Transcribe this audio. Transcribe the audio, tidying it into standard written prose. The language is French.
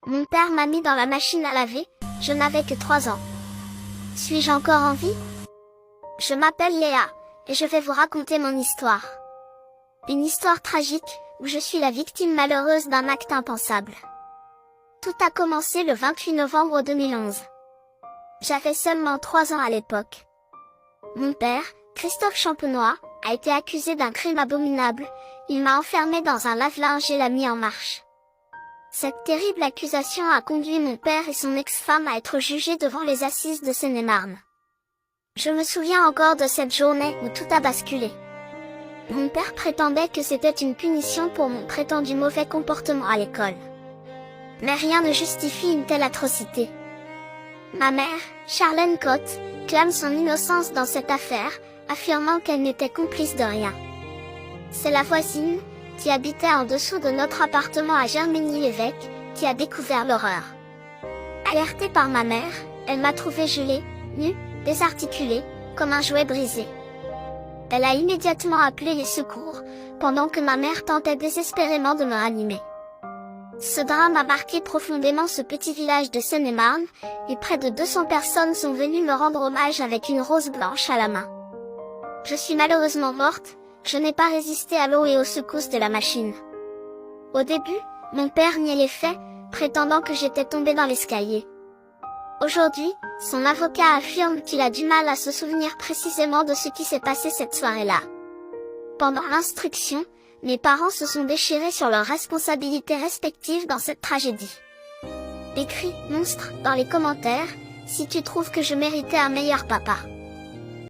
Mon père m'a mis dans la machine à laver, je n'avais que 3 ans. Suis-je encore en vie? Je m'appelle Léa, et je vais vous raconter mon histoire. Une histoire tragique, où je suis la victime malheureuse d'un acte impensable. Tout a commencé le 28 novembre 2011. J'avais seulement 3 ans à l'époque. Mon père, Christophe Champenois, a été accusé d'un crime abominable. Il m'a enfermé dans un lave-linge et l'a mis en marche. Cette terrible accusation a conduit mon père et son ex-femme à être jugés devant les assises de Seine-et-Marne. Je me souviens encore de cette journée où tout a basculé. Mon père prétendait que c'était une punition pour mon prétendu mauvais comportement à l'école. Mais rien ne justifie une telle atrocité. Ma mère, Charlène Cotte, clame son innocence dans cette affaire, affirmant qu'elle n'était complice de rien. C'est la voisine, qui habitait en dessous de notre appartement à Germigny-l'Évêque, qui a découvert l'horreur. Alertée par ma mère, elle m'a trouvée gelée, nue, désarticulée, comme un jouet brisé. Elle a immédiatement appelé les secours, pendant que ma mère tentait désespérément de me ranimer. Ce drame a marqué profondément ce petit village de Seine-et-Marne, et près de 200 personnes sont venues me rendre hommage avec une rose blanche à la main. Je suis malheureusement morte, je n'ai pas résisté à l'eau et aux secousses de la machine. Au début, mon père niait les faits, prétendant que j'étais tombée dans l'escalier. Aujourd'hui, son avocat affirme qu'il a du mal à se souvenir précisément de ce qui s'est passé cette soirée-là. Pendant l'instruction, mes parents se sont déchirés sur leurs responsabilités respectives dans cette tragédie. Écris, monstre, dans les commentaires, si tu trouves que je méritais un meilleur papa.